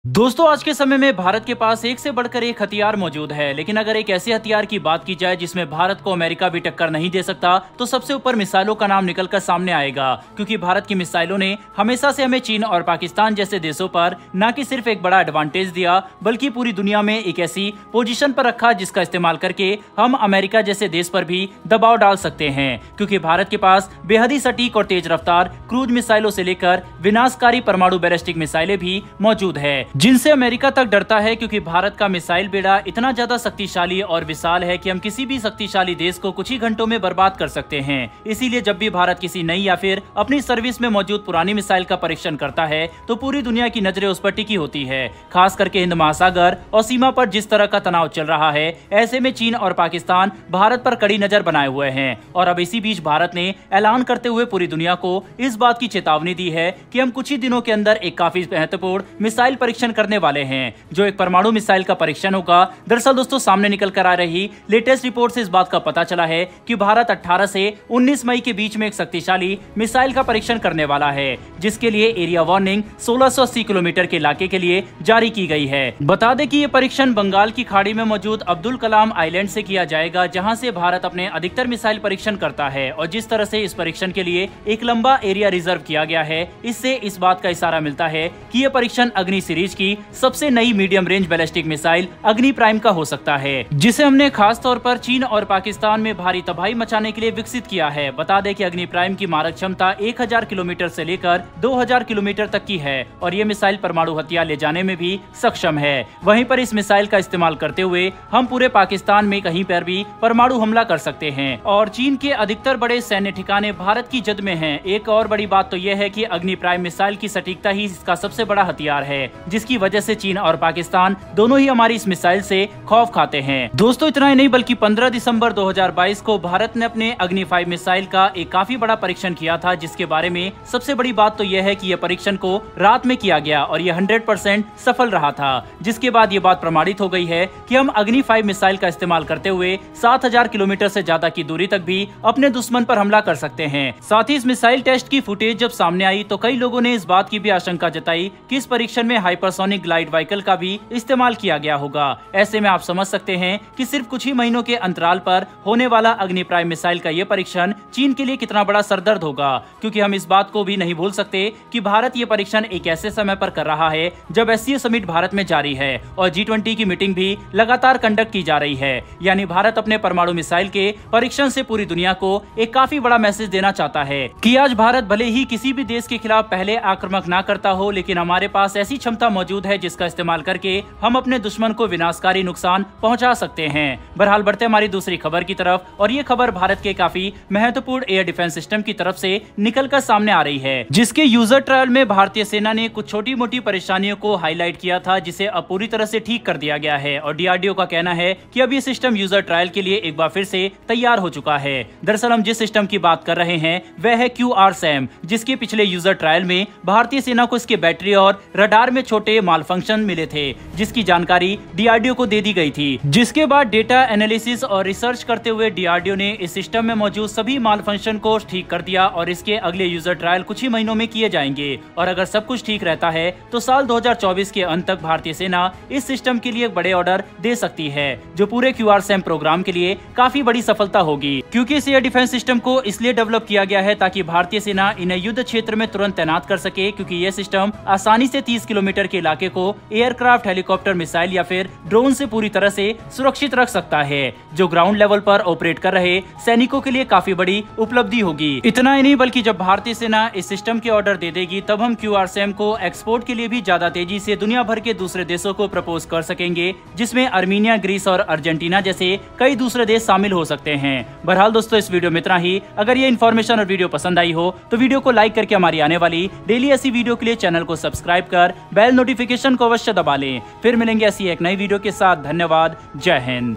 दोस्तों, आज के समय में भारत के पास एक से बढ़कर एक हथियार मौजूद है। लेकिन अगर एक ऐसे हथियार की बात की जाए जिसमें भारत को अमेरिका भी टक्कर नहीं दे सकता, तो सबसे ऊपर मिसाइलों का नाम निकलकर सामने आएगा। क्योंकि भारत की मिसाइलों ने हमेशा से हमें चीन और पाकिस्तान जैसे देशों पर न कि सिर्फ एक बड़ा एडवांटेज दिया, बल्कि पूरी दुनिया में एक ऐसी पोजीशन पर रखा जिसका इस्तेमाल करके हम अमेरिका जैसे देश पर भी दबाव डाल सकते हैं। क्योंकि भारत के पास बेहद ही सटीक और तेज रफ्तार क्रूज मिसाइलों से लेकर विनाशकारी परमाणु बैलिस्टिक मिसाइलें भी मौजूद है, जिनसे अमेरिका तक डरता है। क्योंकि भारत का मिसाइल बेड़ा इतना ज्यादा शक्तिशाली और विशाल है कि हम किसी भी शक्तिशाली देश को कुछ ही घंटों में बर्बाद कर सकते हैं। इसीलिए जब भी भारत किसी नई या फिर अपनी सर्विस में मौजूद पुरानी मिसाइल का परीक्षण करता है, तो पूरी दुनिया की नजरें उस पर टिकी होती है। खास करके हिंद महासागर और सीमा पर जिस तरह का तनाव चल रहा है, ऐसे में चीन और पाकिस्तान भारत पर कड़ी नजर बनाए हुए हैं। और अब इसी बीच भारत ने ऐलान करते हुए पूरी दुनिया को इस बात की चेतावनी दी है कि हम कुछ ही दिनों के अंदर एक काफी महत्वपूर्ण मिसाइल परीक्षण करने वाले हैं, जो एक परमाणु मिसाइल का परीक्षण होगा। दरअसल दोस्तों, सामने निकल कर आ रही लेटेस्ट रिपोर्ट से इस बात का पता चला है कि भारत 18 से 19 मई के बीच में एक शक्तिशाली मिसाइल का परीक्षण करने वाला है, जिसके लिए एरिया वार्निंग 1680 किलोमीटर के इलाके के लिए जारी की गई है। बता दें कि ये परीक्षण बंगाल की खाड़ी में मौजूद अब्दुल कलाम आइलैंड से किया जाएगा, जहां से भारत अपने अधिकतर मिसाइल परीक्षण करता है। और जिस तरह से इस परीक्षण के लिए एक लंबा एरिया रिजर्व किया गया है, इससे इस बात का इशारा मिलता है कि यह परीक्षण अग्नि सीरीज की सबसे नई मीडियम रेंज बैलिस्टिक मिसाइल अग्नि प्राइम का हो सकता है, जिसे हमने खास तौर पर चीन और पाकिस्तान में भारी तबाही मचाने के लिए विकसित किया है। बता दें कि अग्नि प्राइम की मारक क्षमता 1000 किलोमीटर से लेकर 2000 किलोमीटर तक की है और ये मिसाइल परमाणु हथियार ले जाने में भी सक्षम है। वहीं पर इस मिसाइल का इस्तेमाल करते हुए हम पूरे पाकिस्तान में कहीं पर भी परमाणु हमला कर सकते हैं। और चीन के अधिकतर बड़े सैन्य ठिकाने भारत की जद में हैं। एक और बड़ी बात तो यह है कि अग्नि प्राइम मिसाइल की सटीकता ही इसका सबसे बड़ा हथियार है, जिसकी वजह से चीन और पाकिस्तान दोनों ही हमारी इस मिसाइल से खौफ खाते हैं। दोस्तों, इतना ही नहीं बल्कि 15 दिसंबर 2022 को भारत ने अपने अग्नि 5 मिसाइल का एक काफी बड़ा परीक्षण किया था, जिसके बारे में सबसे बड़ी बात तो यह है कि यह परीक्षण को रात में किया गया और यह 100% सफल रहा था। जिसके बाद ये बात प्रमाणित हो गई है कि हम अग्नि 5 मिसाइल का इस्तेमाल करते हुए 7000 किलोमीटर से ज्यादा की दूरी तक भी अपने दुश्मन पर हमला कर सकते हैं। साथ ही इस मिसाइल टेस्ट की फुटेज जब सामने आई तो कई लोगों ने इस बात की भी आशंका जताई कि इस परीक्षण में हाइपरसोनिक ग्लाइड व्हीकल का भी इस्तेमाल किया गया होगा। ऐसे में आप समझ सकते हैं कि सिर्फ कुछ ही महीनों के अंतराल पर होने वाला अग्नि प्राइम मिसाइल का यह परीक्षण चीन के लिए कितना बड़ा सरदर्द होगा। क्योंकि हम इस बात को भी नहीं भूल सकते कि भारत ये परीक्षण एक ऐसे समय पर कर रहा है जब एससीओ समिट भारत में जारी है और G20 की मीटिंग भी लगातार कंडक्ट की जा रही है। यानी भारत अपने परमाणु मिसाइल के परीक्षण से पूरी दुनिया को एक काफी बड़ा मैसेज देना चाहता है कि आज भारत भले ही किसी भी देश के खिलाफ पहले आक्रमण ना करता हो, लेकिन हमारे पास ऐसी क्षमता मौजूद है जिसका इस्तेमाल करके हम अपने दुश्मन को विनाशकारी नुकसान पहुंचा सकते हैं। बहरहाल बढ़ते हमारी दूसरी खबर की तरफ, और ये खबर भारत के काफी महत्वपूर्ण एयर डिफेंस सिस्टम की तरफ से निकलकर सामने आ रही है, जिसके यूजर ट्रायल में भारतीय सेना ने कुछ छोटी मोटी परेशानियों को हाईलाइट किया था, जिसे अब पूरी तरह से ठीक कर दिया गया है। और DRDO का कहना है कि अब ये सिस्टम यूजर ट्रायल के लिए एक बार फिर से तैयार हो चुका है। दरअसल हम जिस सिस्टम की बात कर रहे हैं वह है QRSAM, जिसके पिछले यूजर ट्रायल में भारतीय सेना को इसके बैटरी और रडार में छोटे माल फंक्शन मिले थे, जिसकी जानकारी DRDO को दे दी गई थी। जिसके बाद डेटा एनालिसिस और रिसर्च करते हुए DRDO ने इस सिस्टम में मौजूद सभी माल फंक्शन को ठीक कर दिया और इसके अगले यूजर ट्रायल कुछ ही महीनों में किए जाएंगे। और अगर सब कुछ ठीक रहता है तो साल 2024 के अंत तक भारतीय सेना इस सिस्टम के लिए बड़े ऑर्डर दे सकती है, जो पूरे QRSAM प्रोग्राम के लिए काफी बड़ी सफलता होगी। क्योंकि इस एयर डिफेंस सिस्टम को इसलिए डेवलप किया गया है ताकि भारतीय सेना इन्हें युद्ध क्षेत्र में तुरंत तैनात कर सके, क्योंकि यह सिस्टम आसानी से 30 किलोमीटर के इलाके को एयरक्राफ्ट, हेलीकॉप्टर, मिसाइल या फिर ड्रोन से पूरी तरह से सुरक्षित रख सकता है, जो ग्राउंड लेवल पर ऑपरेट कर रहे सैनिकों के लिए काफी बड़ी उपलब्धि होगी। इतना ही नहीं बल्कि जब भारतीय सेना इस सिस्टम के ऑर्डर दे देगी, तब हम QRSAM को एक्सपोर्ट के लिए भी ज्यादा तेजी से दुनिया भर के दूसरे देशों को प्रपोज कर सकेंगे, जिसमें अर्मीनिया, ग्रीस और अर्जेंटीना जैसे कई दूसरे देश शामिल हो सकते हैं। बहरहाल दोस्तों, इस वीडियो में इतना ही। अगर ये इन्फॉर्मेशन और वीडियो पसंद आई हो तो वीडियो को लाइक करके हमारी आने वाली डेली ऐसी वीडियो के लिए चैनल को सब्सक्राइब कर बेल नोटिफिकेशन को अवश्य दबा लें। फिर मिलेंगे ऐसी एक नई वीडियो के साथ। धन्यवाद। जय हिंद।